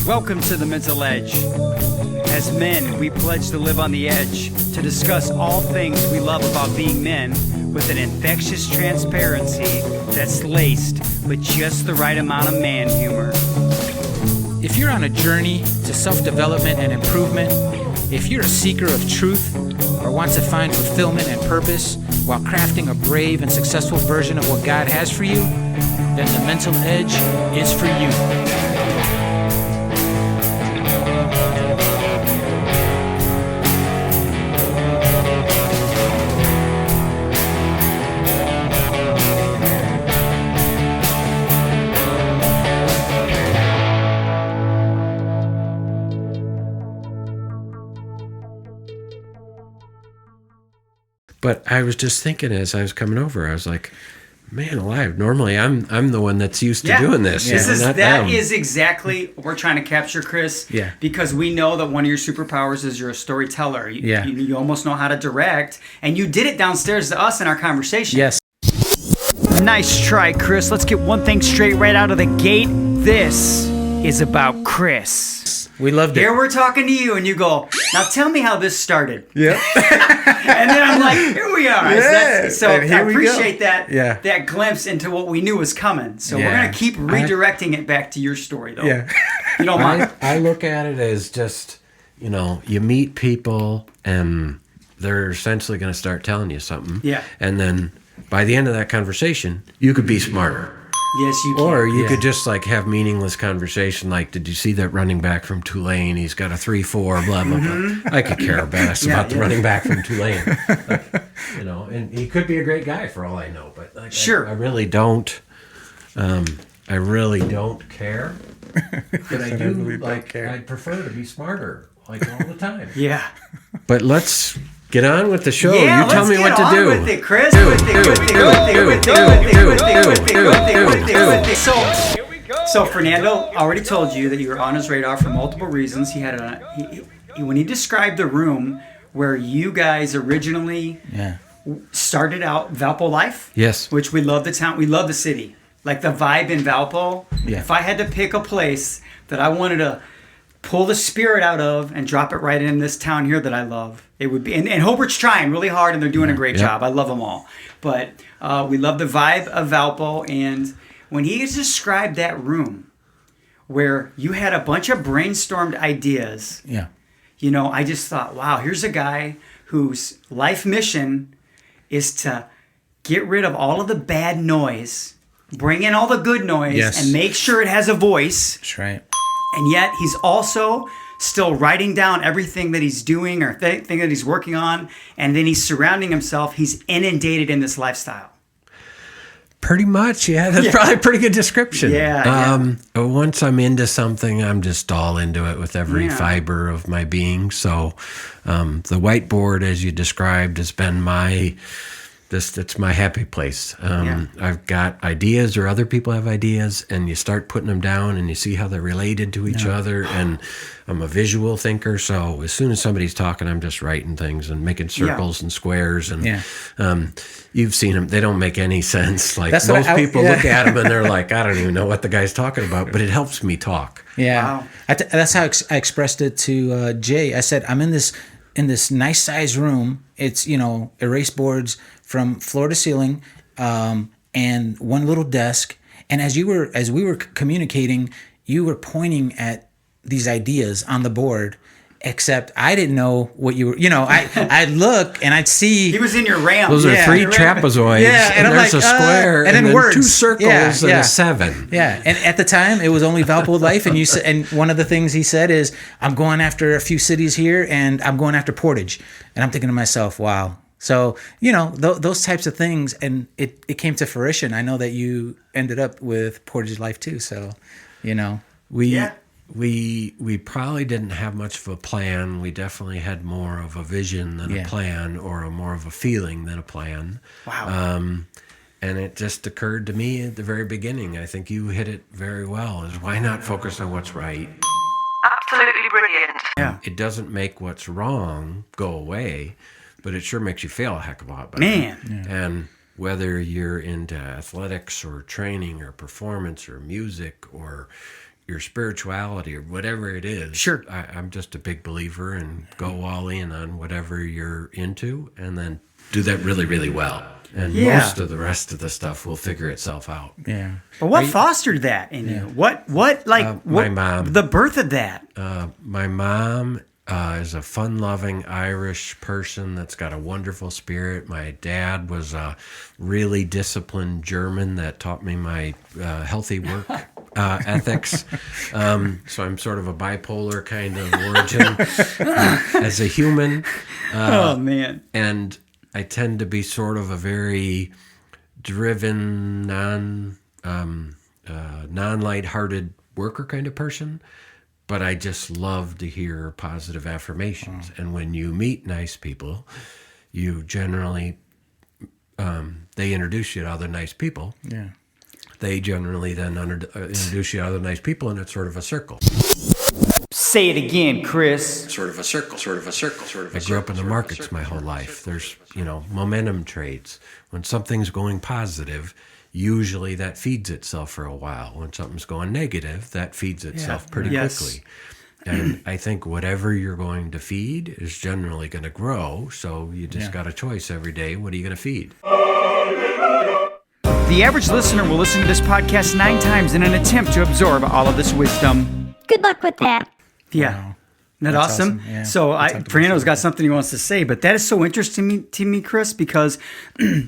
Welcome to the Mental Edge. As men, we pledge to live on the edge, to discuss all things we love about being men with an infectious transparency that's laced with just the right amount of man humor. If you're on a journey to self-development and improvement, if you're a seeker of truth or want to find fulfillment and purpose while crafting a brave and successful version of what God has for you, then the Mental Edge is for you. But I was just thinking as I was coming over, I was like, man alive, normally I'm the one that's used to doing this. Yeah. That is exactly what we're trying to capture, Chris. Yeah. Because we know that one of your superpowers is you're a storyteller. You almost know how to direct. And you did it downstairs to us in our conversation. Yes. Nice try, Chris. Let's get one thing straight right out of the gate. This is about Chris. We loved it. Here we're talking to you, and you go, now tell me how this started. Yeah. And then I'm like, here we are. Yeah. So I appreciate that glimpse into what we knew was coming. So we're going to keep redirecting it back to your story, though. Yeah. You don't mind? I look at it as just, you meet people, and they're essentially going to start telling you something. Yeah. And then by the end of that conversation, you could be smarter. Yes, you can. Or you could just have meaningless conversation like, did you see that running back from Tulane? He's got a 3.4, blah, blah, blah. I could care less about the running back from Tulane. And he could be a great guy for all I know. But sure. I really don't. I really don't care. But I do I prefer to be smarter all the time. Yeah. But let's get on with the show. Yeah, you tell me what to do. With it, Chris. So Fernando already told you that you were on his radar for multiple reasons. He had when he described the room where you guys originally started out, Valpo Life. Yes. Which we love the town. We love the city. Like the vibe in Valpo. Yeah. If I had to pick a place that I wanted to pull the spirit out of and drop it right in this town here that I love, it would be, and Hobart's trying really hard and they're doing a great job. I love them all. But we love the vibe of Valpo, and when he described that room where you had a bunch of brainstormed ideas, I just thought, wow, here's a guy whose life mission is to get rid of all of the bad noise, bring in all the good noise, and make sure it has a voice. That's right. And yet he's also still writing down everything that he's doing or thing that he's working on. And then he's surrounding himself. He's inundated in this lifestyle. Pretty much, yeah. That's probably a pretty good description. Yeah. Once I'm into something, I'm just all into it with every fiber of my being. So the whiteboard, as you described, has been it's my happy place. I've got ideas, or other people have ideas, and you start putting them down and you see how they're related to each other. And I'm a visual thinker, so as soon as somebody's talking, I'm just writing things and making circles and squares. And you've seen them; they don't make any sense. Most people look at them and they're like, "I don't even know what the guy's talking about," but it helps me talk. Yeah, wow. That's how I expressed it to Jay. I said, "I'm in this nice size room. It's erase boards from floor to ceiling, and one little desk. And as we were communicating, you were pointing at these ideas on the board. Except I didn't know what you were. I'd look and I'd see he was in your RAM. Those are 3 trapezoids. And there's a square, and then words. 2 circles, and a 7. Yeah, and at the time it was only Valpo Life, and you said, and one of the things he said is, "I'm going after a few cities here, and I'm going after Portage." And I'm thinking to myself, "Wow." So those types of things, and it came to fruition. I know that you ended up with Portage Life too. So, We probably didn't have much of a plan. We definitely had more of a vision than a plan, or more of a feeling than a plan. Wow. And it just occurred to me at the very beginning. I think you hit it very well, is why not focus on what's right? Absolutely brilliant. Yeah. It doesn't make what's wrong go away, but it sure makes you feel a heck of a lot better. Man. Yeah. And whether you're into athletics or training or performance or music or your spirituality or whatever it is. Sure. I'm just a big believer and go all in on whatever you're into and then do that really, really well. And most of the rest of the stuff will figure itself out. Yeah. But what fostered that in you? What my mom. The birth of that? My mom is a fun-loving Irish person that's got a wonderful spirit. My dad was a really disciplined German that taught me my healthy work ethics. So I'm sort of a bipolar kind of origin as a human. Oh, man. And I tend to be sort of a very driven, non-lighthearted worker kind of person. But I just love to hear positive affirmations. And when you meet nice people, you generally, they introduce you to other nice people. Yeah. They generally then introduce you to other nice people, and it's sort of a circle. Say it again, Chris. Sort of a circle. I grew up in the markets my whole life. There's, momentum trades. When something's going positive, usually that feeds itself for a while. When something's going negative, that feeds itself pretty quickly. And I think whatever you're going to feed is generally going to grow. So you just got a choice every day. What are you going to feed? The average listener will listen to this podcast 9 times in an attempt to absorb all of this wisdom. Good luck with that. Yeah. Wow. Isn't that That's awesome? awesome. Yeah. So Fernando's got something he wants to say, but that is so interesting to me, Chris, because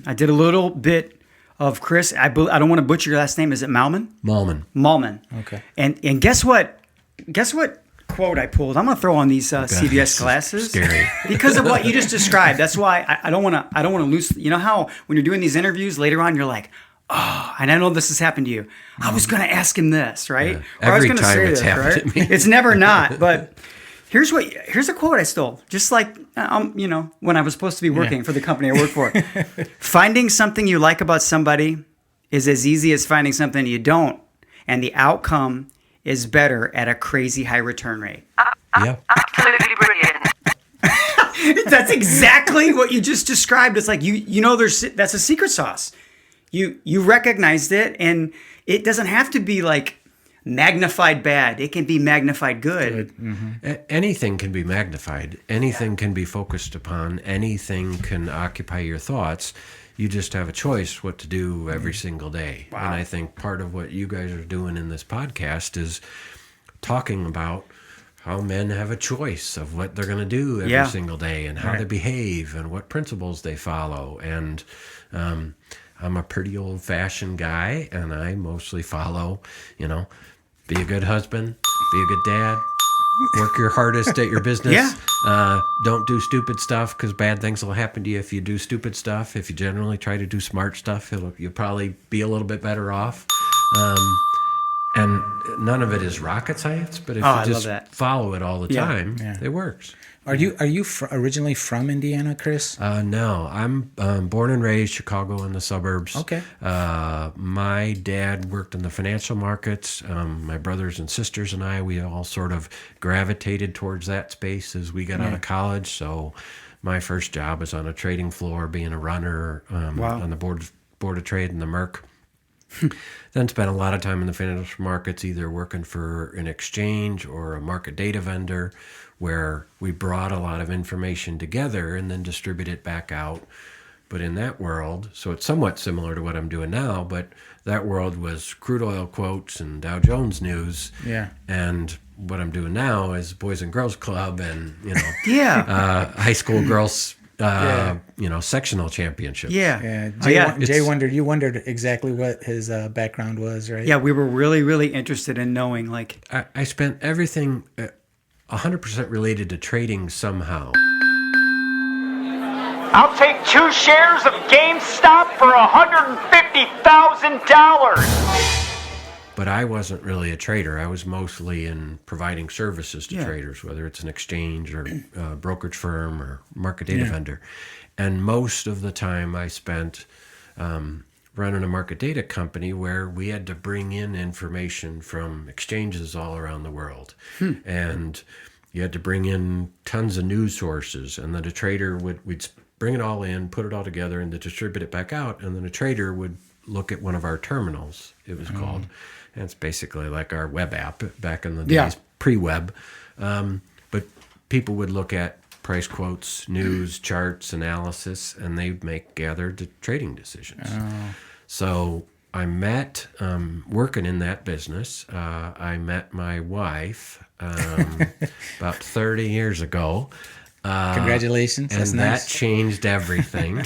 I did a little bit of Chris. I don't want to butcher your last name. Is it Mahlmann? Mahlmann. Okay. And guess what? Guess what quote I pulled? I'm going to throw on these CVS glasses. Scary. Because of what you just described. That's why I don't want to lose. You know how when you're doing these interviews later on, you're like, oh, and I know this has happened to you. I was going to ask him this, right? Yeah. Or I was Every going to time say it's this, happened right? to me. It's never not. But here's a quote I stole. Just like when I was supposed to be working for the company I work for. Finding something you like about somebody is as easy as finding something you don't, and the outcome is better at a crazy high return rate. Yeah. Absolutely brilliant. That's exactly what you just described. It's like that's a secret sauce. You recognized it, and it doesn't have to be like magnified bad. It can be magnified good. Mm-hmm. Anything can be magnified. Anything can be focused upon. Anything can occupy your thoughts. You just have a choice what to do every single day. Wow. And I think part of what you guys are doing in this podcast is talking about how men have a choice of what they're going to do every single day and how they behave and what principles they follow. And I'm a pretty old-fashioned guy, and I mostly follow, be a good husband, be a good dad, work your hardest at your business. Don't do stupid stuff because bad things will happen to you if you do stupid stuff. If you generally try to do smart stuff, you'll probably be a little bit better off. And none of it is rocket science, but if you just follow it all the time, it works. Are you originally from Indiana, Chris? No, I'm born and raised Chicago in the suburbs. Okay. My dad worked in the financial markets. My brothers and sisters and I, we all sort of gravitated towards that space as we got out of college. So my first job was on a trading floor, being a runner on the board of trade in the Merc. Then spent a lot of time in the financial markets, either working for an exchange or a market data vendor, where we brought a lot of information together and then distribute it back out. But in that world, so it's somewhat similar to what I'm doing now, but that world was crude oil quotes and Dow Jones news. Yeah. And what I'm doing now is Boys and Girls Club and, high school girls, sectional championships. Yeah. Jay wondered. You wondered exactly what his background was, right? Yeah, we were really, really interested in knowing. Like, I spent everything 100% related to trading somehow. I'll take 2 shares of GameStop for $150,000. But I wasn't really a trader. I was mostly in providing services to traders, whether it's an exchange or a brokerage firm or market data vendor. And most of the time I spent running a market data company where we had to bring in information from exchanges all around the world. And you had to bring in tons of news sources. And then a trader we'd bring it all in, put it all together, and then distribute it back out. And then a trader would look at one of our terminals, it was called, And it's basically like our web app back in the days, pre-web. But people would look at price quotes, news, charts, analysis, and they'd gather trading decisions. So I met, working in that business, I met my wife about 30 years ago. Congratulations. And That's nice. that changed everything.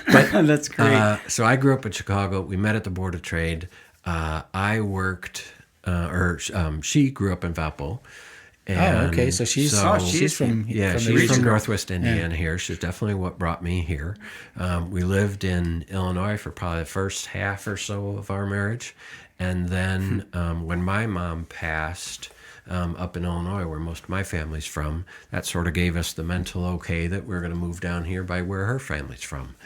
That's great. So I grew up in Chicago. We met at the Board of Trade. I worked, she grew up in Valpo. Oh, okay. So she's from she's from Northwest Indiana here. She's definitely what brought me here. We lived in Illinois for probably the first half or so of our marriage. And then when my mom passed up in Illinois, where most of my family's from, that sort of gave us the mental okay that we're going to move down here by where her family's from.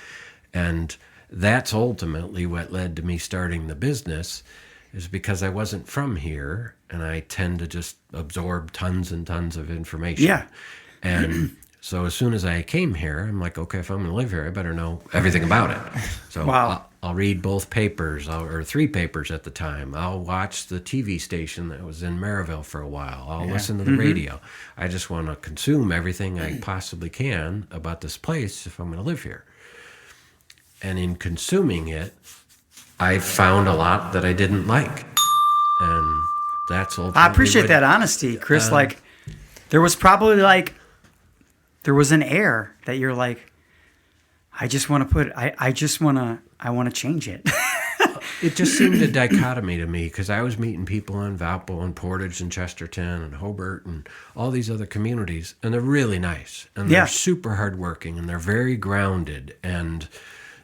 And that's ultimately what led to me starting the business, is because I wasn't from here, and I tend to just absorb tons and tons of information. Yeah. And so as soon as I came here, I'm like, okay, if I'm going to live here, I better know everything about it. So Wow. I'll read both papers, or 3 papers at the time. I'll watch the TV station that was in Maryville for a while. I'll listen to the radio. I just want to consume everything I possibly can about this place if I'm going to live here. And in consuming it, I found a lot that I didn't like, and that's ultimately. I appreciate that honesty, Chris. There was probably there was an air that you're like, I want to change it. It just seemed a dichotomy to me, because I was meeting people in Valpo and Portage and Chesterton and Hobart and all these other communities, and they're really nice, and they're super hardworking, and they're very grounded, and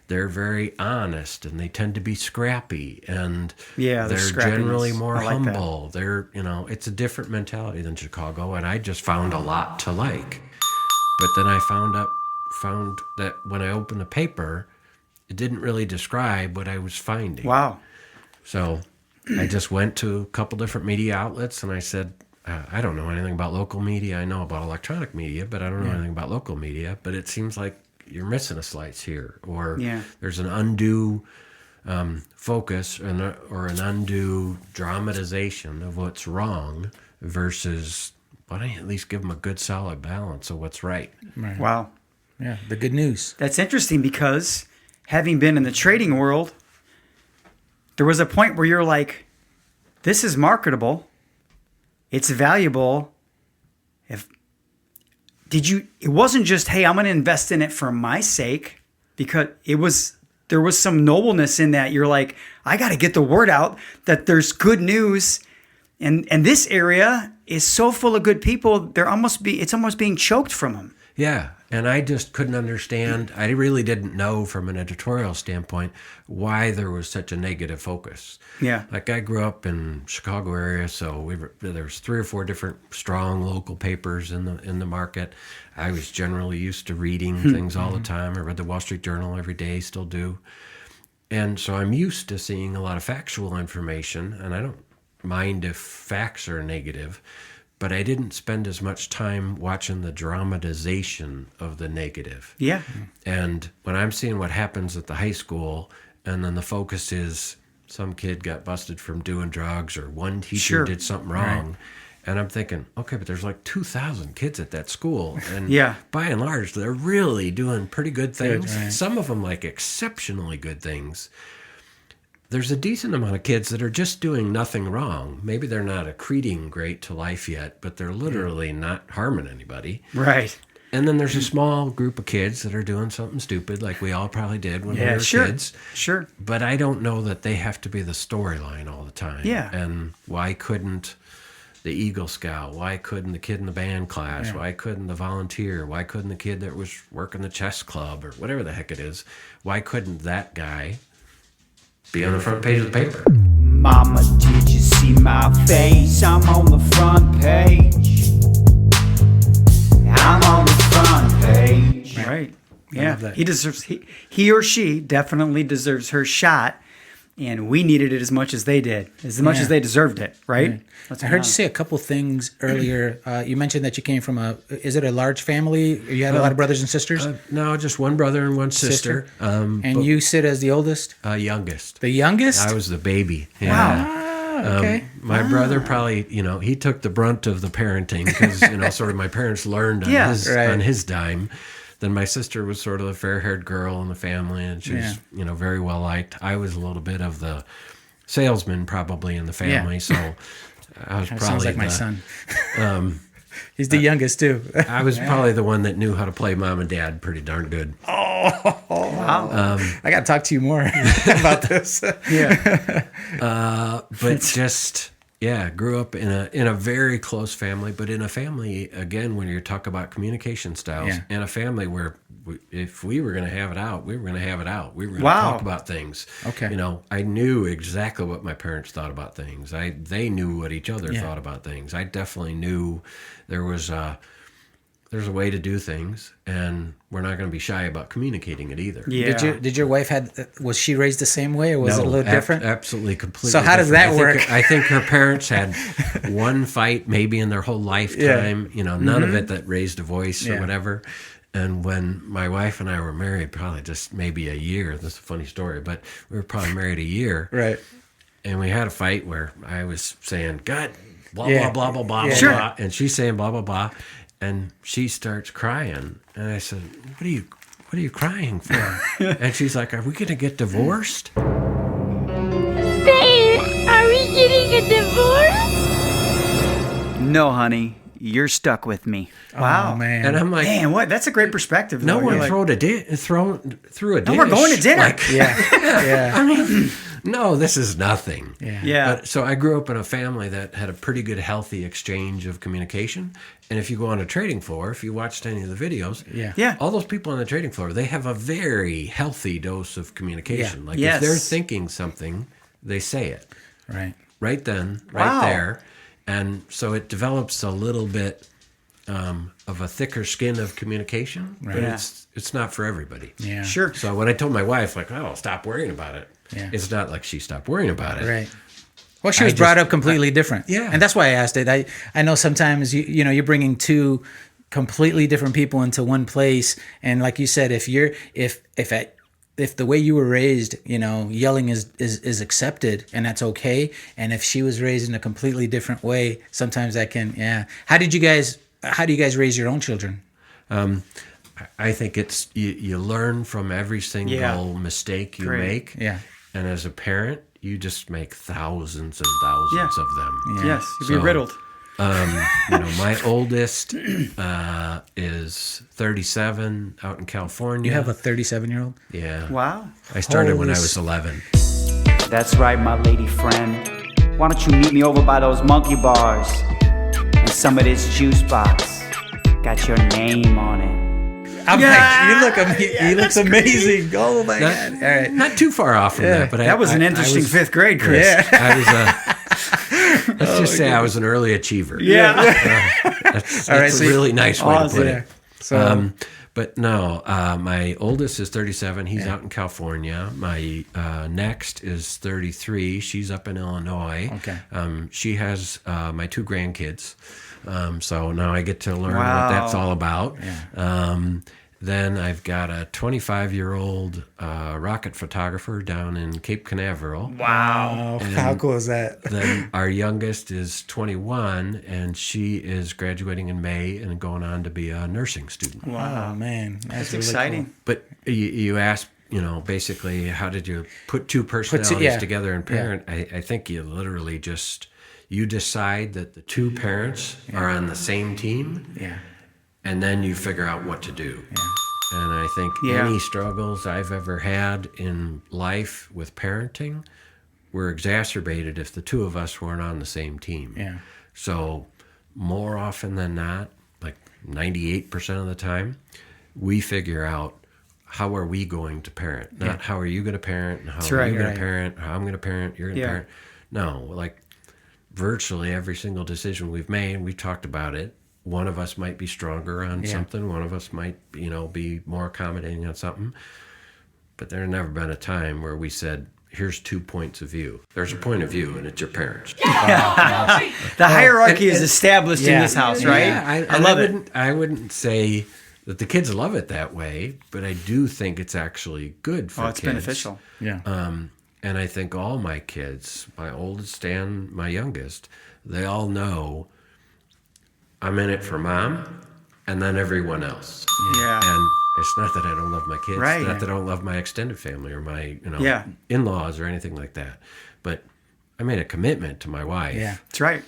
they're very honest, and they tend to be scrappy, and they're generally more humble. They're, it's a different mentality than Chicago, and I just found a lot to like. But then I found that when I opened the paper, it didn't really describe what I was finding. Wow. So I just went to a couple different media outlets, and I said, I don't know anything about local media. I know about electronic media, but I don't know anything about local media. But it seems like you're missing a slice here, or there's an undue focus or an undue dramatization of what's wrong versus, why don't you at least give them a good solid balance of what's right? Wow. Yeah, the good news. That's interesting, because having been in the trading world, there was a point where you're like, this is marketable. It's valuable. It wasn't just, hey, I'm going to invest in it for my sake, because there was some nobleness in that. You're like, I got to get the word out that there's good news. And this area is so full of good people. It's almost being choked from them. Yeah. And I just couldn't understand. I really didn't know from an editorial standpoint why there was such a negative focus. Yeah. Like, I grew up in Chicago area, so there was 3 or 4 different strong local papers in the market. I was generally used to reading things all the time. I read the Wall Street Journal every day, still do. And so I'm used to seeing a lot of factual information, and I don't mind if facts are negative. But I didn't spend as much time watching the dramatization of the negative. Yeah. And when I'm seeing what happens at the high school, and then the focus is some kid got busted from doing drugs, or one teacher did something wrong. Right. And I'm thinking, okay, but there's like 2,000 kids at that school. And by and large, they're really doing pretty good things. Right. Some of them like exceptionally good things. There's a decent amount of kids that are just doing nothing wrong. Maybe they're not accreting great to life yet, but they're literally not harming anybody. Right. And then there's a small group of kids that are doing something stupid, like we all probably did when we were kids. Sure. But I don't know that they have to be the storyline all the time. Yeah. And why couldn't the Eagle Scout? Why couldn't the kid in the band class? Why couldn't the volunteer? Why couldn't the kid that was working the chess club, or whatever the heck it is? Why couldn't that guy be on the front page of the paper? Mama, did you see my face? I'm on the front page. I'm on the front page. Right. Yeah. He or she definitely deserves her shot. and we needed it as much as they did, as much as they deserved it, right? I heard you say a couple things earlier. You mentioned that you came from is it a large family? You had a lot of brothers and sisters? No, just one brother and one sister. And you sit as the oldest? Youngest. The youngest? I was the baby. Wow. Okay. My brother probably, he took the brunt of the parenting because, sort of my parents learned on his dime. Then my sister was sort of the fair-haired girl in the family, and she was, very well liked. I was a little bit of the salesman probably in the family, so I was probably sounds like my son. He's the youngest too. I was probably the one that knew how to play mom and dad pretty darn good. Oh, wow. I got to talk to you more about this. But just grew up in a very close family, but in a family again when you talk about communication styles, in a family where if we were going to have it out, we were going to have it out. We were going to talk about things. Okay. I knew exactly what my parents thought about things. They knew what each other thought about things. I definitely knew there's a way to do things, and we're not going to be shy about communicating it either. Yeah. Did your wife was she raised the same way, or was it a little different? Absolutely, completely. So how does that work? I think her parents had one fight maybe in their whole lifetime. None of it that raised a voice or whatever. And when my wife and I were married, probably just maybe a year. This is a funny story, but we were probably married a year. Right. And we had a fight where I was saying, God, blah, blah, blah, blah, blah, Yeah. blah, blah. And she's saying blah, blah, blah. And she starts crying. And I said, what are you crying for? And she's like, are we going to get divorced? Babe, are we getting a divorce? No, honey, you're stuck with me. Wow. Oh, man. And I'm like, Man, what? That's a great perspective. no though. one You're like, threw a dish. No, we're going to dinner. Like, Yeah. I mean, no, this is nothing. Yeah. But, so I grew up in a family that had a pretty good, healthy exchange of communication. And if you go on a trading floor, if you watched any of the videos, Yeah. all those people on the trading floor, they have a very healthy dose of communication. Yeah. Like Yes. if they're thinking something, they say it right then, right Wow. there. And so it develops a little bit of a thicker skin of communication, but Yeah. it's not for everybody. Yeah. Sure. So when I told my wife, like, oh, stop worrying about it, Yeah. it's not like she stopped worrying about it. Right. Well, she was brought up completely different. Yeah. And that's why I asked it. I know sometimes you're bringing two completely different people into one place, and like you said, if the way you were raised, yelling is accepted and that's okay, and if she was raised in a completely different way, sometimes that can How do you guys raise your own children? I think it's you learn from every single mistake you make. Yeah. And as a parent, you just make thousands and thousands of them. Yes. You'd be riddled. My oldest is 37 out in California. You have a 37-year-old? Yeah. Wow. I started when I Holy was 11. That's right, my lady friend. Why don't you meet me over by those monkey bars? And some of this juice box got your name on it. I'm he looks amazing. Oh my God. All right. Not too far off from that, but That was an interesting fifth grade, Chris. Yeah. I was let's just say I was an early achiever. Yeah. That's All right, a so really nice way to put Yeah. it. So But no, my oldest is 37. He's out in California. My next is 33. She's up in Illinois. Okay. She has my two grandkids. So now I get to learn Wow. what that's all about. Yeah. Then I've got a 25-year-old rocket photographer down in Cape Canaveral. wow. How cool is that? Then our youngest is 21, and she is graduating in May and going on to be a nursing student. Wow, man. That's really exciting. cool. But you asked, basically, how did you put two personalities together and parent? I think you literally you decide that the two parents are on the same team. Yeah. And then you figure out what to do. Yeah. And I think any struggles I've ever had in life with parenting were exacerbated if the two of us weren't on the same team. Yeah. So more often than not, like 98% of the time, we figure out how are we going to parent, not how are you going to parent, and how are you going to parent, how I'm going to parent, you're going to parent. No, like virtually every single decision we've made, we've talked about it. One of us might be stronger on something. One of us might, be more accommodating on something. But there's never been a time where we said, here's 2 points of view. There's a point of view, and it's your parents. The hierarchy is established in this house, right? Yeah, I love it. I wouldn't say that the kids love it that way, but I do think it's actually good for it's kids. beneficial. Yeah. And I think all my kids, my oldest and my youngest, they all know I'm in it for mom and then everyone else. Yeah. And it's not that I don't love my kids. Right. It's not that I don't love my extended family or my Yeah. in-laws or anything like that. But I made a commitment to my wife. Yeah. That's right.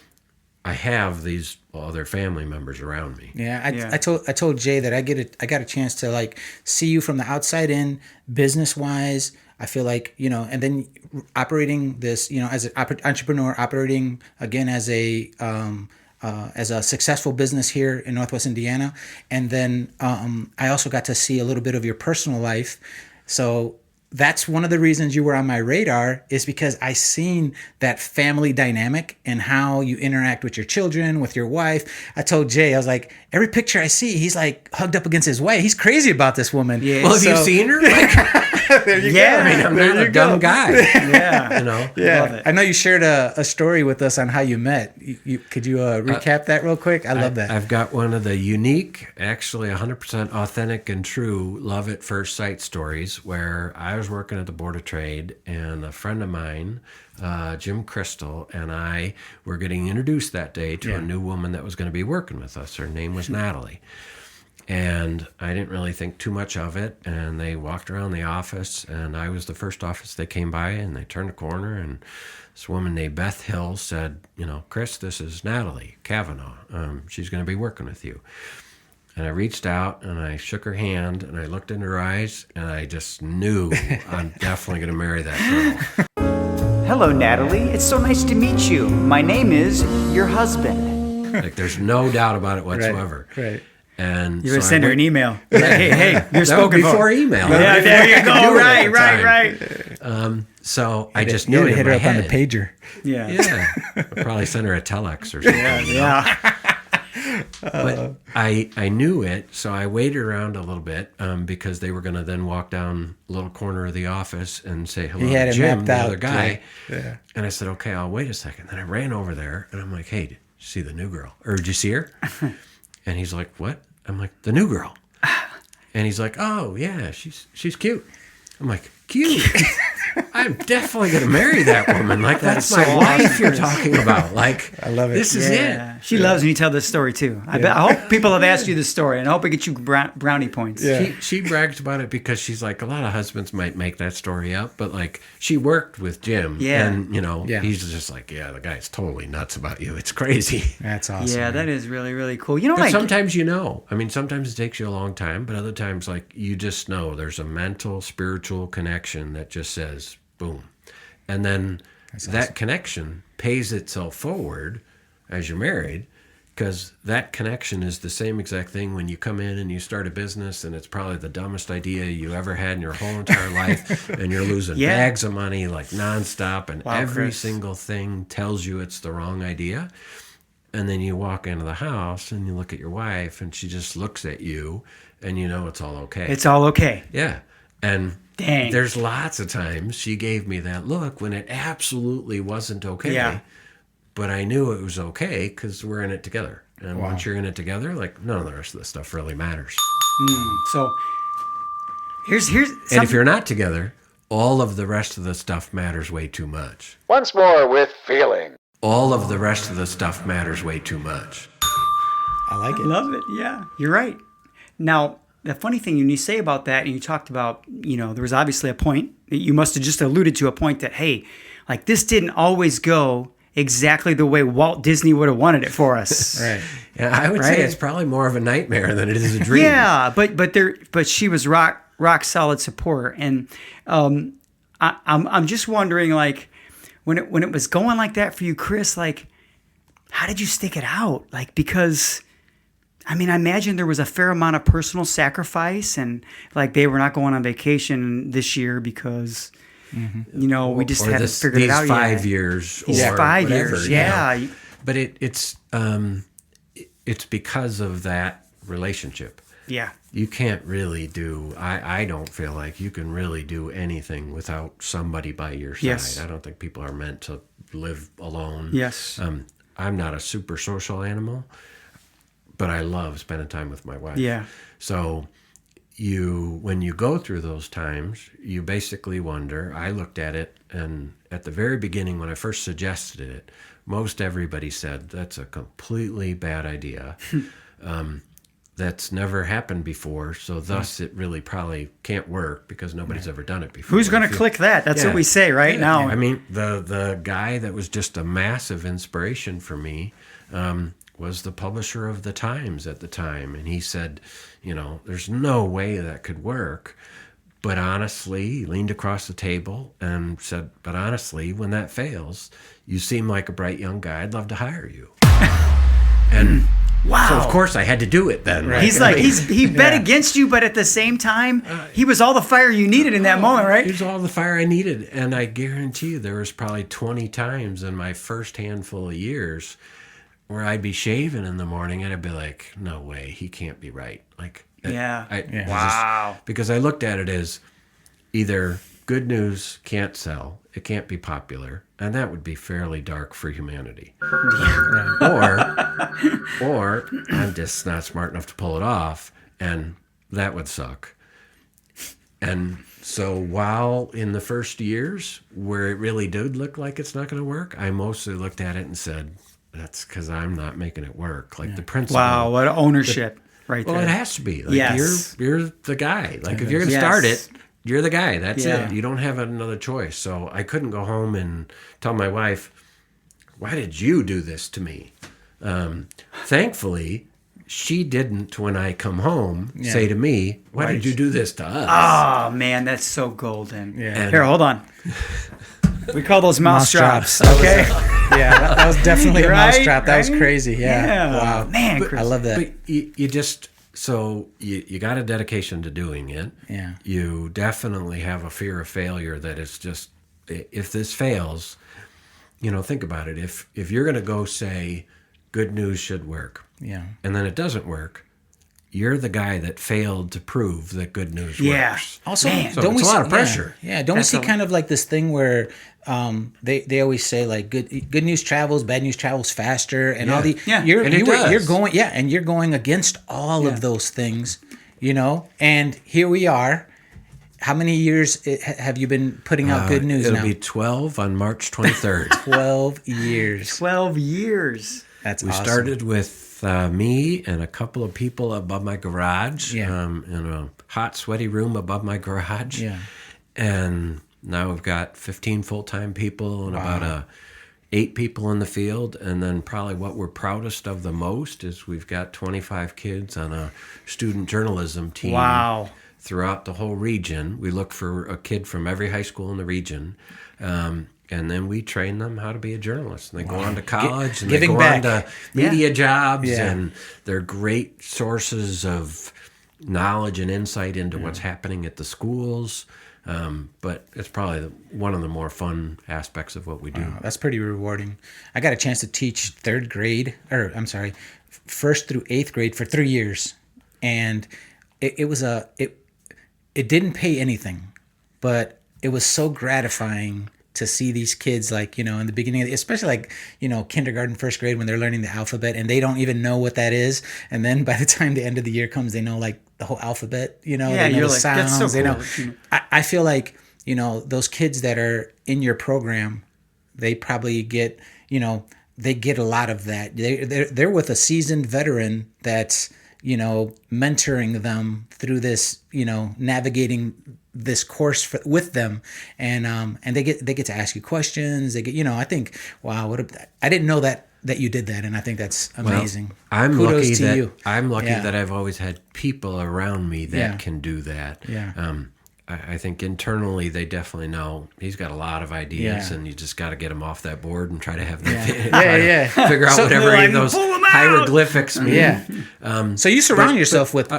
I have these other family members around me. Yeah, I told Jay that I got a chance to like see you from the outside in, business wise. I feel like, and then operating this, as an entrepreneur, operating again as a successful business here in Northwest Indiana, and then I also got to see a little bit of your personal life. So that's one of the reasons you were on my radar, is because I seen that family dynamic and how you interact with your children, with your wife. I told Jay, I was like, every picture I see, he's like hugged up against his wife. He's crazy about this woman. Yeah. Well, have you seen her? There you go. I mean, I'm not a dumb guy. Yeah. Yeah, Love it. I know you shared a story with us on how you met. Could you recap that real quick? I love that. I've got one of the unique, actually 100% authentic and true love at first sight stories where I was working at the Board of Trade and a friend of mine, Jim Crystal, and I were getting introduced that day to a new woman that was going to be working with us. Her name was Natalie. And I didn't really think too much of it. And they walked around the office, and I was the first office they came by, and they turned a corner, and this woman named Beth Hill said, Chris, this is Natalie Kavanaugh. She's going to be working with you. And I reached out, and I shook her hand, and I looked in her eyes, and I just knew I'm definitely going to marry that girl. Hello, Natalie. It's so nice to meet you. My name is your husband. Like, there's no doubt about it whatsoever. Right. And You're going to so send her an email. Like, hey, you're that was spoken before for. email. Yeah, there you go. Right. Right. So I just knew it in hit my her up head. on the pager. Yeah. Yeah, I'll probably send her a telex or something. Yeah. But I knew it, so I waited around a little bit because they were going to then walk down a little corner of the office and say hello He had to it Jim, mapped the out, other guy. Yeah. And I said, okay, I'll wait a second. Then I ran over there, and I'm like, hey, did you see the new girl? Or did you see her? And he's like, what? I'm like, the new girl. And he's like, oh, yeah, she's cute. I'm like, cute? I'm definitely going to marry that woman. Like, that's my wife you're talking about. Like, I love it. This is Yeah. it. She loves when you tell this story, too. I hope people have asked you this story, and I hope it gets you brownie points. Yeah. She brags about it because she's like, a lot of husbands might make that story up, but like, she worked with Jim. Yeah. And, Yeah. he's just like, yeah, the guy's totally nuts about you. It's crazy. That's awesome. Yeah, that is really, really cool. You know But what? sometimes I mean, sometimes it takes you a long time, but other times, like, you just know there's a mental, spiritual connection that just says, boom. And then that connection pays itself forward as you're married, because that connection is the same exact thing when you come in and you start a business and it's probably the dumbest idea you ever had in your whole entire life, and you're losing bags of money like nonstop, and every Chris. single thing tells you it's the wrong idea. And then you walk into the house and you look at your wife and she just looks at you and you know it's all okay. It's all okay. Yeah. And Dang. there's lots of times she gave me that look when it absolutely wasn't okay. Yeah. But I knew it was okay because we're in it together. And once you're in it together, like, none of the rest of the stuff really matters. So here's And if you're not together, all of the rest of the stuff matters way too much. Once more with feeling. All of the rest of the stuff matters way too much. I like it. Love it. Yeah, you're right. Now, the funny thing when you say about that, and you talked about, there was obviously a point that you must have just alluded to, a point that, hey, like, this didn't always go exactly the way Walt Disney would have wanted it for us. Right. Yeah, I would say it's probably more of a nightmare than it is a dream. Yeah, but she was rock solid support, and I'm just wondering, like, when it was going like that for you, Chris, like, how did you stick it out? Like, because I mean, I imagine there was a fair amount of personal sacrifice, and like they were not going on vacation this year because we just hadn't figured it out these yet. 5 years. These or 5 whatever, years, you know. yeah. But it's because of that relationship. Yeah. You can't really do, I don't feel like you can really do anything without somebody by your side. Yes. I don't think people are meant to live alone. Yes. I'm not a super social animal, but I love spending time with my wife. Yeah. So when you go through those times, you basically wonder, I looked at it, and at the very beginning when I first suggested it, most everybody said, that's a completely bad idea. That's never happened before, so thus it really probably can't work because nobody's ever done it before. Who's going to click that? That's what we say right now. I mean, the guy that was just a massive inspiration for me was the publisher of the Times at the time, and he said, there's no way that could work. But honestly, he leaned across the table and said, but honestly, when that fails, you seem like a bright young guy. I'd love to hire you. And wow. So of course I had to do it then. Right? He's like, he bet against you, but at the same time, he was all the fire you needed in that moment, right? He was all the fire I needed. And I guarantee you there was probably 20 times in my first handful of years where I'd be shaving in the morning and I'd be like, no way, he can't be right. Like, Wow. Because I looked at it as either good news can't sell, it can't be popular, and that would be fairly dark for humanity. Or I'm just not smart enough to pull it off, and that would suck. And so while in the first years where it really did look like it's not going to work, I mostly looked at it and said, that's because I'm not making it work. Like the principle. Wow, what ownership right there. Well, it has to be. Like yes. You're the guy. Like if you're going to start it, you're the guy. That's it. You don't have another choice. So I couldn't go home and tell my wife, why did you do this to me? Thankfully, she didn't, when I come home, say to me, why did you do this to us? Oh, man, that's so golden. Yeah. Here, hold on. We call those mousetraps. Mousetraps. Okay. That was definitely a Right? mousetrap. That was crazy. Yeah. Wow. Man, I love that. But you just, so you got a dedication to doing it. Yeah. You definitely have a fear of failure that is just, if this fails, think about it. If you're going to go say, good news should work. Yeah. And then it doesn't work. You're the guy that failed to prove that good news works. Also, So it's a lot of pressure. Yeah. Don't we see kind of like this thing where they always say like good news travels, bad news travels faster, and all the you're going against all of those things, And here we are. How many years have you been putting out good news now? It'll be 12 on March 23rd. 12 years. 12 years. That's we awesome. started with me and a couple of people above my garage, in a hot, sweaty room above my garage. Yeah. And now we've got 15 full-time people and about 8 people in the field. And then probably what we're proudest of the most is we've got 25 kids on a student journalism team. Wow. Throughout the whole region. We look for a kid from every high school in the region. And then we train them how to be a journalist. And they go on to college and they go on to media jobs. And they're great sources of knowledge and insight into what's happening at the schools. But it's probably one of the more fun aspects of what we do. Wow, that's pretty rewarding. I got a chance to teach 1st through 8th grade for 3 years. And it didn't pay anything, but it was so gratifying to see these kids, like, in the beginning, especially like, kindergarten, 1st grade, when they're learning the alphabet and they don't even know what that is. And then by the time the end of the year comes, they know like the whole alphabet, they know the sounds. That's so cool. They know. I feel like, those kids that are in your program, they probably get, they get a lot of that. They're with a seasoned veteran that's, mentoring them through this, navigating this course with them, and they get to ask you questions. They get, I think, wow, I didn't know that you did that, and I think that's amazing. Well, Kudos to you. I'm lucky that I've always had people around me that can do that. Yeah. I think internally they definitely know he's got a lot of ideas, and you just got to get him off that board and try to have them figure out whatever any of those hieroglyphics mean. Yeah. So you surround yourself with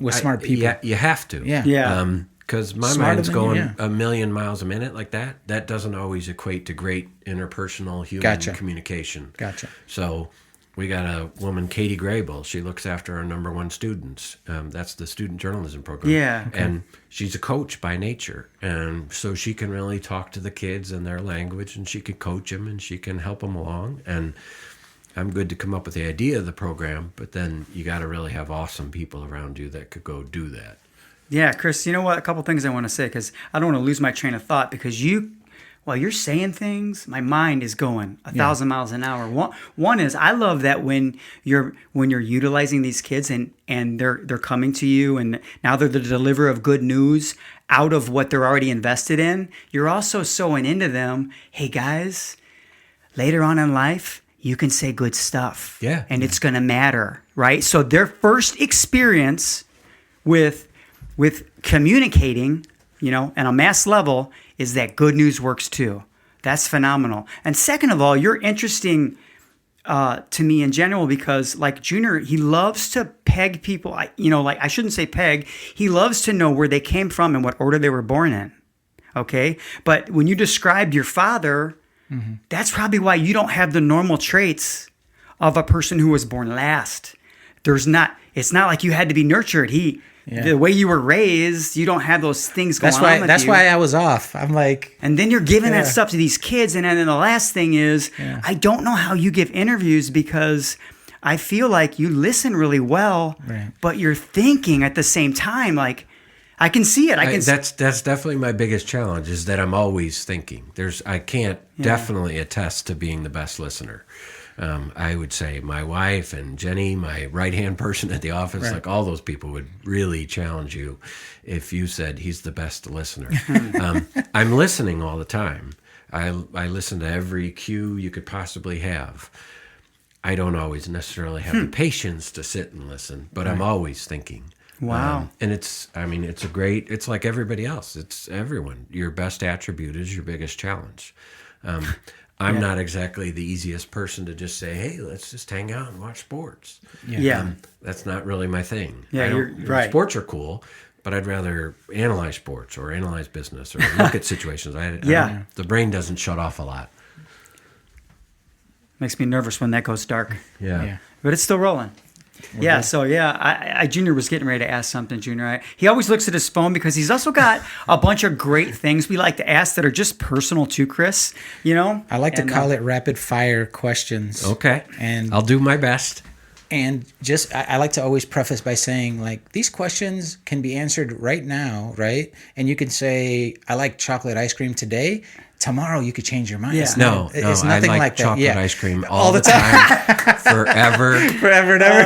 smart people. Yeah, you have to. Yeah. Because my mind's going a million miles a minute like that. That doesn't always equate to great interpersonal human communication. Gotcha. So we got a woman, Katie Grable. She looks after our #1 students. That's the student journalism program. Yeah. Okay. And she's a coach by nature. And so she can really talk to the kids in their language, and she can coach them, and she can help them along. And I'm good to come up with the idea of the program, but then you got to really have awesome people around you that could go do that. Yeah, Chris, you know what? A couple things I want to say, because I don't want to lose my train of thought, because while you're saying things, my mind is going 1,000 miles an hour. One is, I love that when you're utilizing these kids and they're coming to you, and now they're the deliverer of good news out of what they're already invested in. You're also sowing into them, hey guys, later on in life, you can say good stuff. Yeah. And it's going to matter, right? So their first experience with communicating, on a mass level, is that good news works too. That's phenomenal. And second of all, you're interesting to me in general, because like Junior, he loves to peg people. I shouldn't say peg. He loves to know where they came from and what order they were born in. Okay. But when you described your father, that's probably why you don't have the normal traits of a person who was born last. It's not like you had to be nurtured. The way you were raised, you don't have those things going on with you. That's why I was off. I'm like... And then you're giving that stuff to these kids. And then the last thing is, I don't know how you give interviews, because I feel like you listen really well, but you're thinking at the same time. Like, I can see it. That's definitely my biggest challenge, is that I'm always thinking. I can't definitely attest to being the best listener. I would say my wife and Jenny, my right-hand person at the office, like all those people would really challenge you if you said he's the best listener. I'm listening all the time. I listen to every cue you could possibly have. I don't always necessarily have the patience to sit and listen, but I'm always thinking. Wow. And it's like everybody else. It's everyone. Your best attribute is your biggest challenge. I'm not exactly the easiest person to just say, hey, let's just hang out and watch sports. That's not really my thing. Yeah, you're right. Sports are cool, but I'd rather analyze sports or analyze business or look at situations. The brain doesn't shut off a lot. Makes me nervous when that goes dark. Yeah. But it's still rolling. Junior was getting ready to ask something, Junior. He always looks at his phone, because he's also got a bunch of great things we like to ask that are just personal to Chris, I like to call it rapid fire questions. Okay. And I'll do my best. And just, I like to always preface by saying, like, these questions can be answered right now, right? And you can say, I like chocolate ice cream today. Tomorrow you could change your mind. Yeah. It's nothing I like that. chocolate ice cream all the time, forever and ever.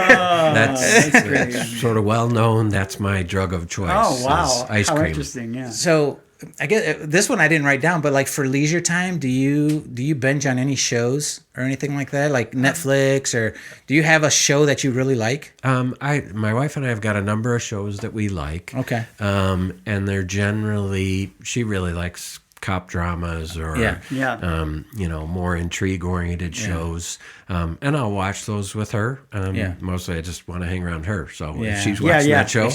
That's sort of well known. That's my drug of choice. Oh wow, ice how cream. interesting! Yeah. So I guess this one I didn't write down, but like for leisure time, do you binge on any shows or anything like that, like Netflix, or do you have a show that you really like? My wife and I have got a number of shows that we like. Okay. And they're generally, she really likes cop dramas or more intrigue-oriented shows, and I'll watch those with her. Mostly, I just want to hang around her. So if she's watching that show,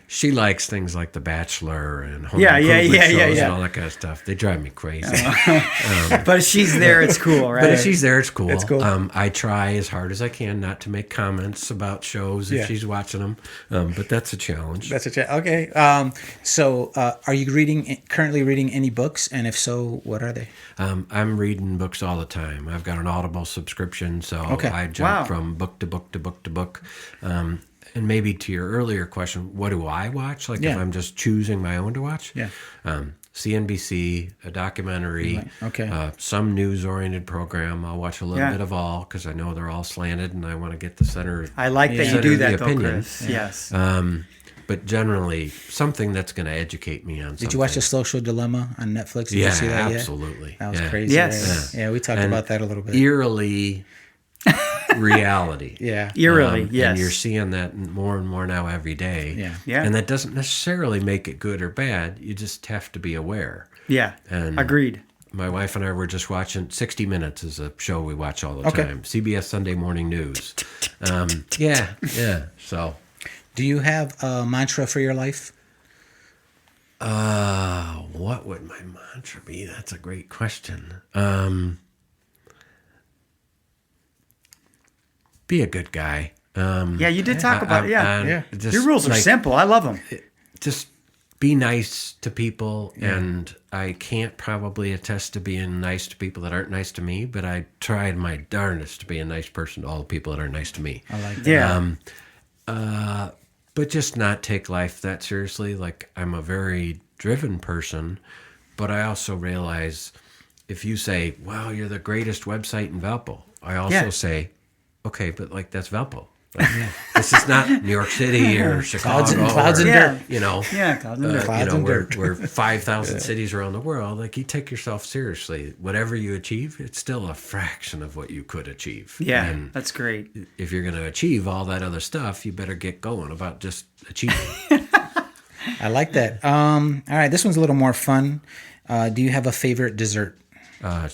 she likes things like The Bachelor and home improvement shows and all that kind of stuff. They drive me crazy. But if she's there, it's cool, right? But if she's there, it's cool. It's cool. I try as hard as I can not to make comments about shows if she's watching them, but that's a challenge. Okay. So are you currently reading any books, and if so, what are they? I'm reading books all the time. I've got an Audible subscription, so I jump from book to book to book to book. And maybe to your earlier question, what do I watch? Like if I'm just choosing my own to watch? Yeah. CNBC, a documentary, some news-oriented program. I'll watch a little bit of all, because I know they're all slanted, and I want to get the center. I like that you do that, though, opinion. Chris. Yes. But generally, something that's going to educate me on something. Did you watch The Social Dilemma on Netflix? Did you see that absolutely. Yet? That was crazy. Yes. Right? Yeah, we talked about that a little bit. Eerily reality. Eerily, yes. And you're seeing that more and more now every day. Yeah. And that doesn't necessarily make it good or bad. You just have to be aware. Yeah. And agreed. My wife and I were just watching 60 Minutes is a show we watch all the time. CBS Sunday Morning News. So... Do you have a mantra for your life? What would my mantra be? That's a great question. be a good guy. Yeah, you did talk about it. Yeah. Just, Your rules are simple. I love them. Just be nice to people, and I can't probably attest to being nice to people that aren't nice to me, but I tried my darndest to be a nice person to all the people that are nice to me. I like that. Yeah. But just not take life that seriously. Like, I'm a very driven person, but I also realize if you say, wow, you're the greatest website in Valpo, I also say, okay, but like, that's Valpo. Like, this is not New York City or Chicago. Clouds and dirt. You know, Clouds and dirt. Clouds and dirt. we're 5,000 cities around the world. Like, you take yourself seriously. Whatever you achieve, it's still a fraction of what you could achieve. Yeah, and that's great. if you're going to achieve all that other stuff, you better get going about just achieving. I like that. All right, this one's a little more fun. Do you have a favorite dessert?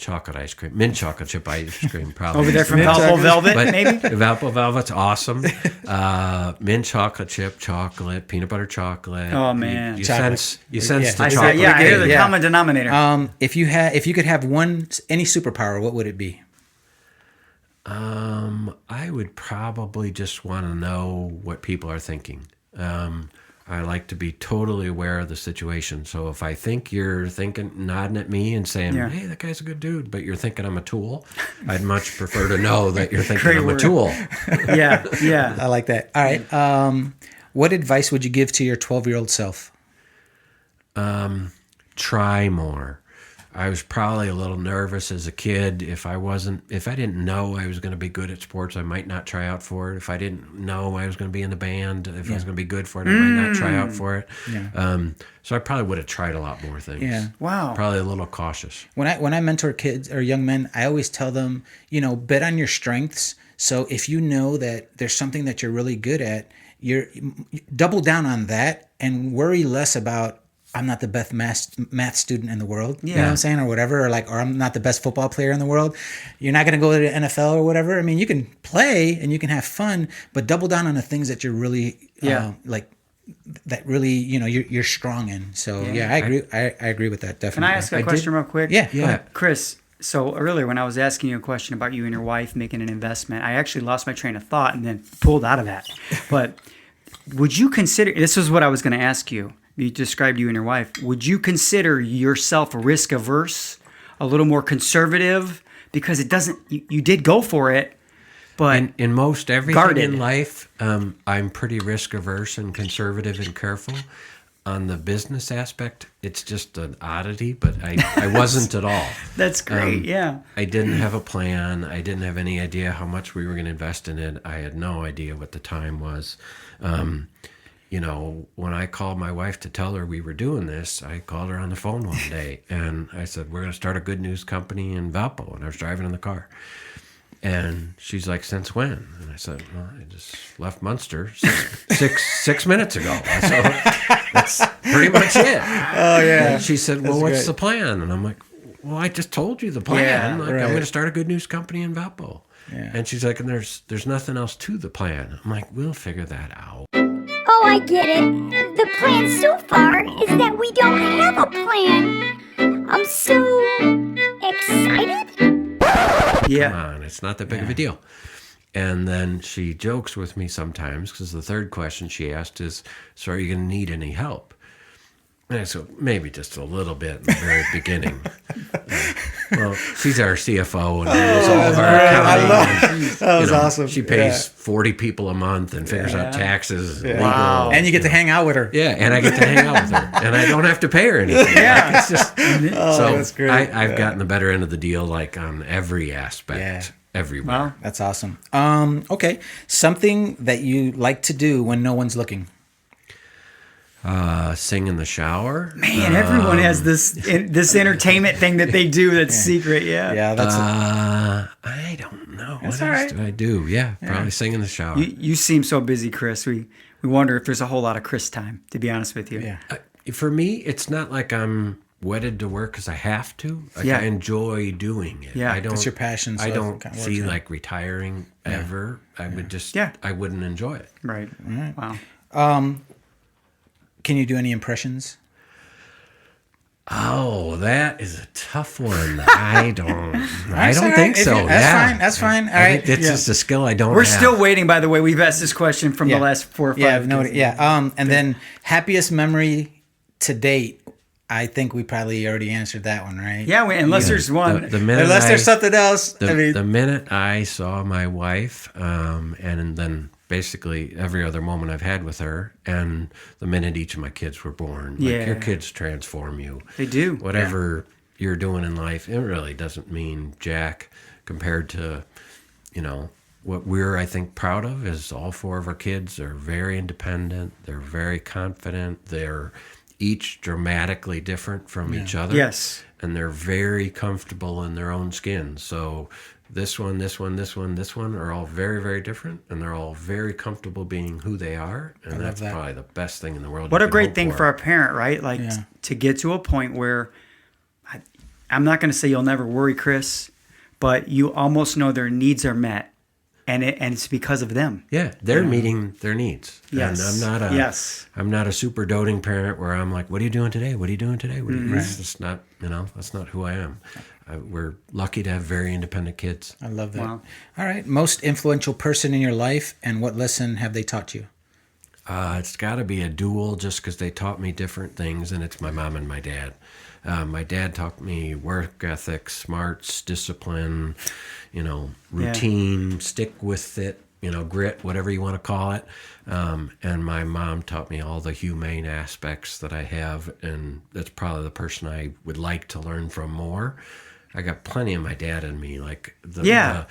Chocolate ice cream, mint chocolate chip ice cream, probably. Over there from Valpo Velvet, But maybe? Valpo Velvet's awesome. Mint chocolate chip, chocolate, peanut butter chocolate. Oh, man. You Chocolate. sense the Yeah. chocolate. I hear the Yeah. common denominator. If you could have any superpower, what would it be? I would probably just want to know what people are thinking. I like to be totally aware of the situation. So if I think you're nodding at me and saying, hey, that guy's a good dude, but you're thinking I'm a tool, I'd much prefer to know that you're thinking I'm a tool. Yeah. I like that. All right. What advice would you give to your 12-year-old self? Try more. I was probably a little nervous as a kid. If I didn't know I was going to be good at sports, I might not try out for it. If I didn't know I was going to be in the band, if I was going to be good for it, I might not try out for it. Yeah. So I probably would have tried a lot more things. Yeah. Wow. Probably a little cautious. When I mentor kids or young men, I always tell them, bet on your strengths. So if you know that there's something that you're really good at, you double down on that and worry less about, I'm not the best math student in the world. You know what I'm saying? Or whatever. Or I'm not the best football player in the world. You're not going to go to the NFL or whatever. I mean, you can play and you can have fun, but double down on the things that you're really, that really, you're strong in. So I agree. I agree with that. Definitely. Can I ask a question real quick? Yeah. Chris, so earlier when I was asking you a question about you and your wife making an investment, I actually lost my train of thought and then pulled out of that. But would you consider, this is what I was going to ask you. You described you and your wife. Would you consider yourself risk averse, a little more conservative? Because it doesn't, you did go for it, but in most everything guarded. in life, I'm pretty risk averse and conservative and careful. On the business aspect, it's just an oddity, but I wasn't at all. That's great, yeah. I didn't have a plan. I didn't have any idea how much we were going to invest in it. I had no idea what the time was. When I called my wife to tell her we were doing this, I called her on the phone one day and I said, we're going to start a good news company in Valpo. And I was driving in the car. And she's like, since when? And I said, well, I just left Munster six minutes ago. So that's pretty much it. Oh, yeah. And she said, well, what's the plan? And I'm like, well, I just told you the plan. I'm going to start a good news company in Valpo. Yeah. And she's like, and there's nothing else to the plan. I'm like, we'll figure that out. Oh, I get it. The plan so far is that we don't have a plan. I'm so excited. Yeah. Come on, it's not that big of a deal. And then she jokes with me sometimes because the third question she asked is, so are you going to need any help? And I said, maybe just a little bit in the very beginning. Well, she's our CFO and does all of our accounting. That was awesome. She pays 40 people a month and figures out taxes, legal. Wow. And you get to hang out with her. Yeah, and I get to hang out with her. And I don't have to pay her anything. Yeah. It's just, so that's great. I've gotten the better end of the deal, on every aspect, everywhere. Wow. That's awesome. Okay. Something that you like to do when no one's looking. Sing in the shower. Man, everyone has this entertainment thing that they do that's secret. Yeah. Yeah, that's I don't know. That's what all else right. do I do? Yeah, probably sing in the shower. You seem so busy, Chris. We wonder if there's a whole lot of Chris time, to be honest with you. yeah. For me, it's not like I'm wedded to work because I have to. I enjoy doing it. Yeah. I don't, It's your passion, so I it don't kinda see works out. retiring ever. I would just, I wouldn't enjoy it. Right. Wow. Can you do any impressions? Oh, that is a tough one. I don't think so. That's fine. All right. It's just a skill I don't We're have. still waiting, by the way. We've asked this question from the last 4 or 5. And then happiest memory to date. I think we probably already answered that one, right? Yeah, unless there's one. Unless there's something else. The minute I saw my wife, and then basically every other moment I've had with her, and the minute each of my kids were born. Like, your kids transform you. They do. Whatever you're doing in life, it really doesn't mean jack compared to, what we're, I think, proud of is all 4 of our kids are very independent. They're very confident. They're each dramatically different from each other. Yes. And they're very comfortable in their own skin. So this one are all very, very different, and they're all very comfortable being who they are. And that's probably the best thing in the world. What a great thing for a parent, right? Like to get to a point where I'm not going to say you'll never worry, Chris, but you almost know their needs are met. And it's because of them. Yeah, they're meeting their needs. Yes. And I'm not a super doting parent where I'm like, what are you doing today? What are you doing today? It's just not, that's not who I am. We're lucky to have very independent kids. I love that. Wow. All right. Most influential person in your life, and what lesson have they taught you? It's got to be a dual, just because they taught me different things, and it's my mom and my dad. My dad taught me work ethic, smarts, discipline, routine, stick with it, grit, whatever you want to call it. And my mom taught me all the humane aspects that I have, and that's probably the person I would like to learn from more. I got plenty of my dad in me. Like the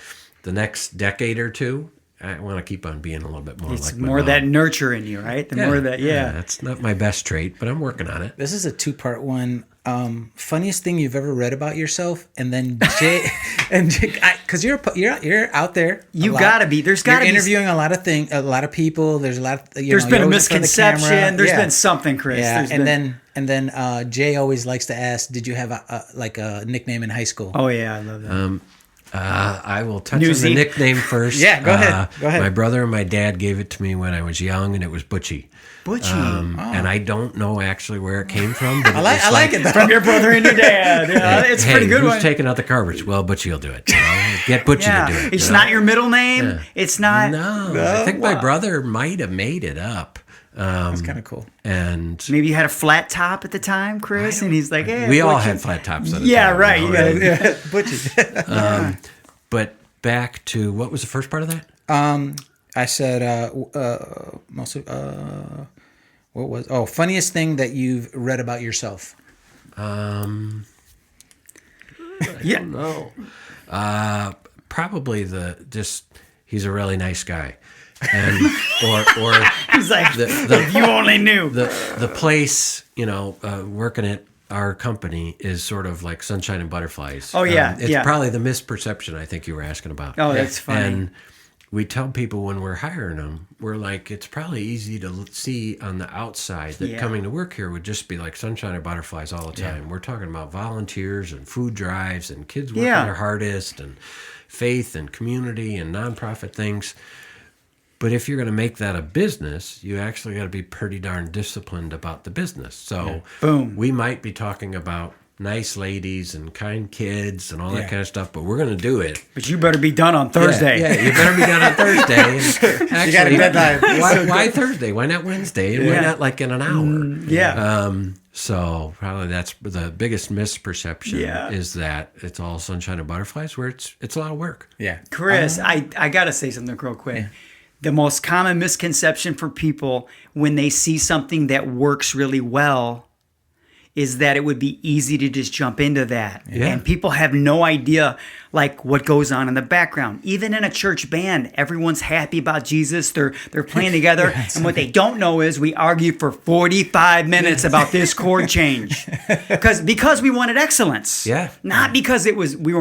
next decade or two, I want to keep on being a little bit more it's like my more mom. That nurture in you, right? More that, That's not my best trait, but I'm working on it. This is a 2-part one. Funniest thing you've ever read about yourself, and then Jay, because you're out there. You gotta be. There's gotta be interviewing a lot of people. There's a lot. There's been a misconception. There's been something, Chris. Yeah, and then Jay always likes to ask, did you have a nickname in high school? Oh yeah, I love that. I will touch on the nickname first. Yeah, go ahead. My brother and my dad gave it to me when I was young, and it was Butchie. And I don't know actually where it came from. But I like it though. From your brother and your dad. Yeah, it's a pretty good who's one. Taking out the garbage? Well, Butchie will do it. Get Butchie to do it. It's not your middle name. Yeah. It's not. No, I think my brother might have made it up. That's kind of cool. And maybe you had a flat top at the time, Chris, and he's like, "Hey, we all had flat tops at the time. Yeah, right. Butchie. But back to what was the first part of that? I said funniest thing that you've read about yourself. I don't know. Probably he's a really nice guy. And or he's like, if you only knew. The place, working at our company is sort of like sunshine and butterflies. Oh yeah, it's probably the misperception I think you were asking about. Oh, that's funny. And we tell people when we're hiring them, we're like, it's probably easy to see on the outside that coming to work here would just be like sunshine and butterflies all the time. We're talking about volunteers and food drives and kids working their hardest and faith and community and nonprofit things. But if you're going to make that a business, you actually got to be pretty darn disciplined about the business. So we might be talking about nice ladies and kind kids and all that kind of stuff, but we're going to do it. But you better be done on Thursday. Yeah, you better be done on Thursday. Actually, you got a deadline. Why Thursday? Why not Wednesday? And why not like in an hour? So probably that's the biggest misperception is that it's all sunshine and butterflies, where it's a lot of work. Yeah. Chris, I got to say something real quick. Yeah. The most common misconception for people when they see something that works really well is that it would be easy to just jump into that. Yeah. And people have no idea like what goes on in the background. Even in a church band, everyone's happy about Jesus. They're playing together. And what they don't know is we argued for 45 minutes about this chord change. Because we wanted excellence. Yeah. Not because we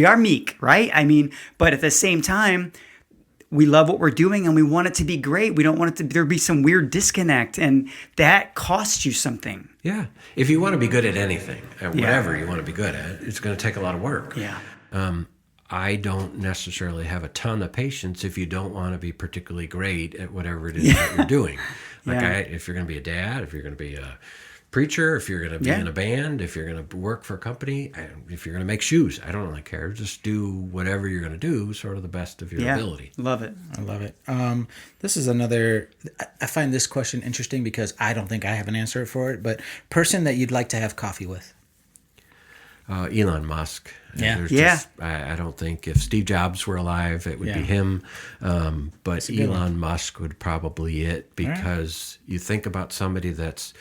are meek, right? I mean, but at the same time, we love what we're doing and we want it to be great. We don't want there to be some weird disconnect, and that costs you something. Yeah. If you want to be good at anything, at whatever you want to be good at, it's going to take a lot of work. Yeah. I don't necessarily have a ton of patience if you don't want to be particularly great at whatever it is that you're doing. Like if you're going to be a dad, if you're going to be a preacher, if you're going to be Yeah. in a band, if you're going to work for a company, if you're going to make shoes, I don't really care. Just do whatever you're going to do, sort of the best of your ability. Love it. I love it. This is another. I find this question interesting because I don't think I have an answer for it. But person that you'd like to have coffee with. Elon Musk. Yeah. I don't think if Steve Jobs were alive, it would be him. But Elon Musk would probably it because you think about somebody that's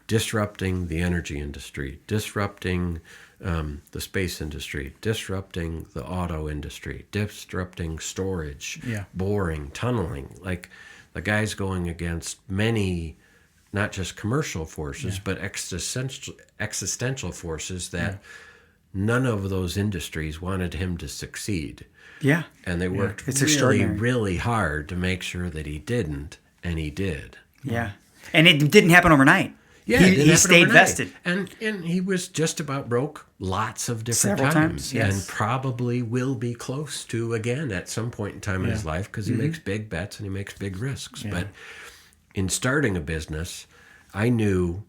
disrupting the energy industry, disrupting the space industry, disrupting the auto industry, disrupting storage, boring, tunneling. Like the guy's going against many, not just commercial forces, but existential forces that none of those industries wanted him to succeed. Yeah. And they worked It's really, extraordinary. really hard to make sure that he didn't, and he did. Yeah. And it didn't happen overnight. Yeah, it didn't he happen stayed overnight. vested. And he was just about broke lots of different Several times. times, yes. And probably will be close to again at some point in time in his life because he makes big bets and he makes big risks. But in starting a business, I knew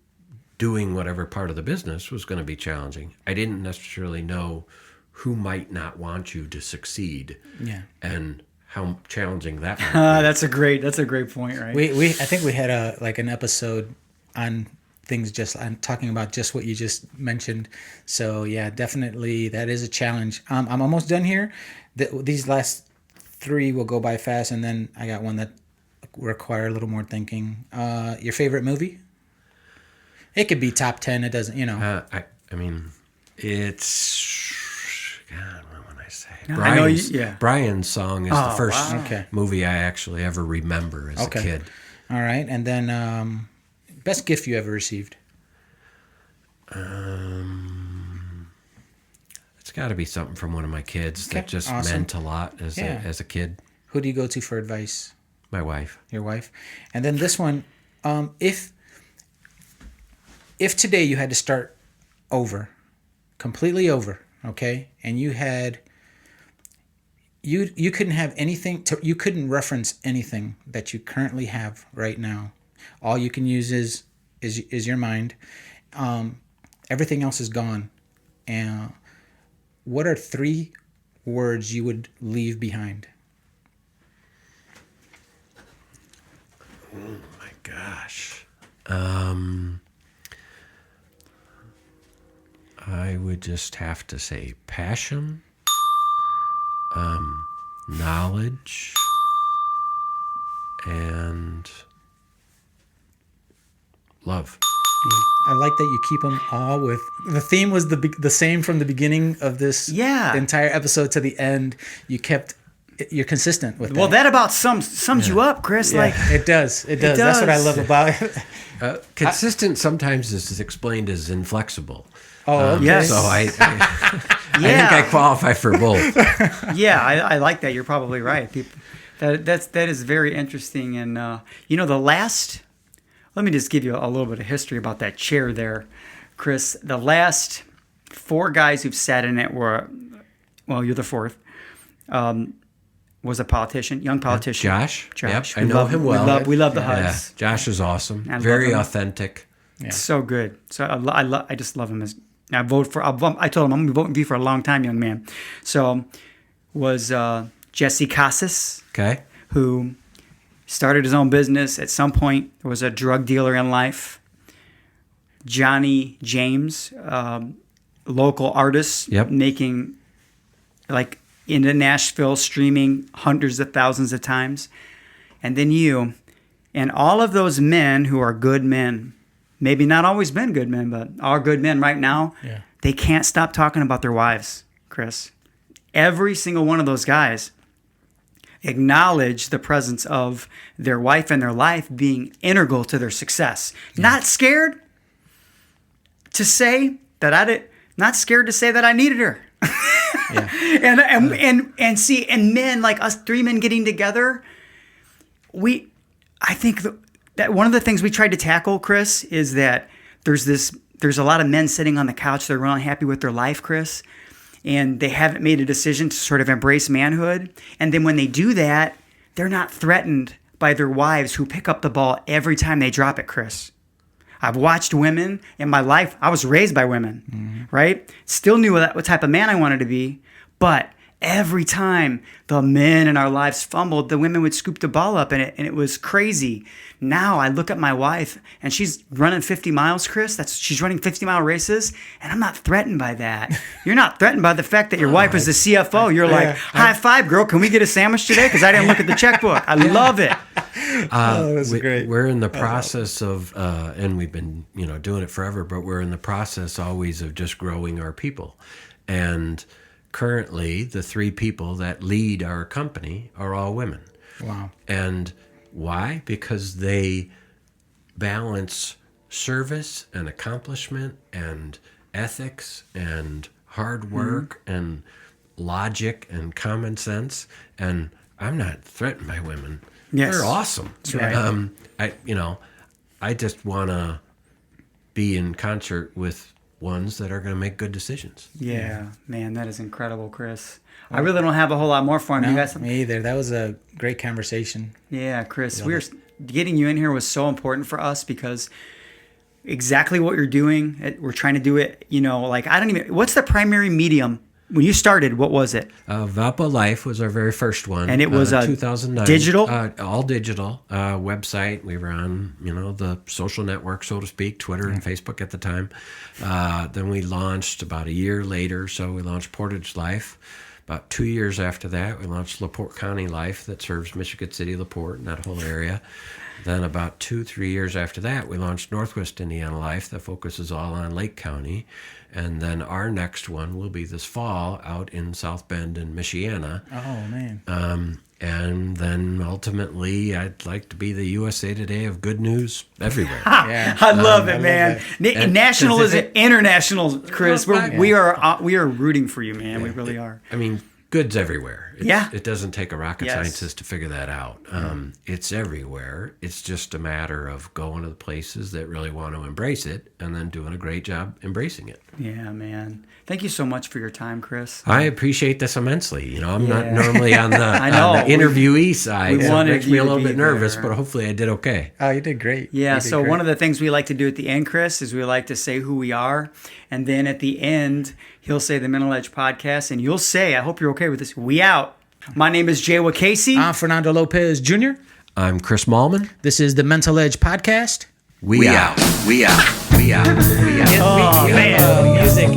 doing whatever part of the business was going to be challenging. I didn't necessarily know who might not want you to succeed and how challenging that might be. That's a great point, right? I think we had an episode on things just on talking about just what you just mentioned. So yeah, definitely that is a challenge. I'm almost done here. These last 3 will go by fast, and then I got one that require a little more thinking. Your favorite movie? It could be top 10. It doesn't, I mean, it's God. What would I say? I know Brian's song is the first Okay. movie I actually ever remember as a kid. All right, and then best gift you ever received? It's got to be something from one of my kids that just meant a lot as a kid. Who do you go to for advice? My wife. Your wife. And then this one, if today you had to start over, completely over, okay, and you couldn't have anything you couldn't reference anything that you currently have right now. All you can use is your mind. Everything else is gone. And what are 3 words you would leave behind? Oh my gosh. I would just have to say passion, knowledge, and love. I like that you keep them all with the theme was the same from the beginning of this entire episode to the end. You're consistent with that. Well, that about sums you up, Chris. Yeah, Like it does. That's what I love about it. Consistent sometimes is explained as inflexible. Oh, okay. yes. So I think I qualify for both. Yeah, I like that. You're probably right. That is very interesting. And the last. Let me just give you a little bit of history about that chair there, Chris. The last 4 guys who've sat in it were, well, you're the 4th. Was a politician, young politician. Josh. Yep, I We know love him well. We love the hugs. Josh is awesome. I love Very him. authentic. Yeah. So good. So I just love him. I told him I'm going to be voting for you for a long time, young man. So was Jesse Casas, Okay. who started his own business. At some point, was a drug dealer in life. Johnny James, local artist, making like into Nashville, streaming hundreds of thousands of times. And then you, and all of those men who are good men, maybe not always been good men, but are good men right now, they can't stop talking about their wives, Chris. Every single one of those guys acknowledge the presence of their wife in their life being integral to their success. Not scared to say that I needed her. And men like us, 3 men getting together, I think that one of the things we tried to tackle, Chris, is that there's a lot of men sitting on the couch. They're really unhappy with their life, Chris, and they haven't made a decision to sort of embrace manhood. And then when they do that, they're not threatened by their wives who pick up the ball every time they drop it, Chris. I've watched women in my life. I was raised by women, right? Still knew what type of man I wanted to be, but every time the men in our lives fumbled, the women would scoop the ball up in it, and it was crazy. Now I look at my wife, and she's running 50 miles, Chris. She's running 50-mile races, and I'm not threatened by that. You're not threatened by the fact that your wife is the CFO. You're like, high five, girl. Can we get a sandwich today? Because I didn't look at the checkbook. I love it. That's great. We're in the process of, and we've been doing it forever, but we're in the process always of just growing our people. And currently, the 3 people that lead our company are all women. Wow. And why? Because they balance service and accomplishment and ethics and hard work and logic and common sense. And I'm not threatened by women. Yes. They're awesome. That's right. I just want to be in concert with ones that are going to make good decisions. Yeah, man, that is incredible, Chris. I really don't have a whole lot more for him. No, You got something? me either. That was a great conversation. Yeah, Chris, getting you in here was so important for us because exactly what you're doing, we're trying to do it, what's the primary medium? When you started, what was it? Valpo Life was our very first one. And it was 2009. Digital? All digital. Website. We were on, the social network, so to speak, Twitter and Facebook at the time. Then we launched about a year later, so we launched Portage Life. About 2 years after that, we launched LaPorte County Life that serves Michigan City, LaPorte, and that whole area. Then about 2-3 years after that, we launched Northwest Indiana Life that focuses all on Lake County. And then our next one will be this fall out in South Bend in Michiana. Oh, man. And then ultimately, I'd like to be the USA Today of good news everywhere. Yeah. I love it, man. National is international, Chris. We are rooting for you, man. We really are. I mean, goods everywhere. Yeah. It doesn't take a rocket scientist to figure that out. It's everywhere. It's just a matter of going to the places that really want to embrace it and then doing a great job embracing it. Yeah, man. Thank you so much for your time, Chris. I appreciate this immensely. I'm not normally on the, I know. on the interviewee side, so it wanted makes me you a to little be bit nervous, there. but hopefully I did okay. Oh, you did great. Yeah, so one of the things we like to do at the end, Chris, is we like to say who we are. And then at the end, he'll say the Mental Edge podcast, and you'll say, I hope you're okay with this, we out. My name is Jay Wakasey. I'm Fernando Lopez Jr. I'm Chris Malhmann. This is the Mental Edge podcast. We out. We out. We out. We out. Oh, man. Music.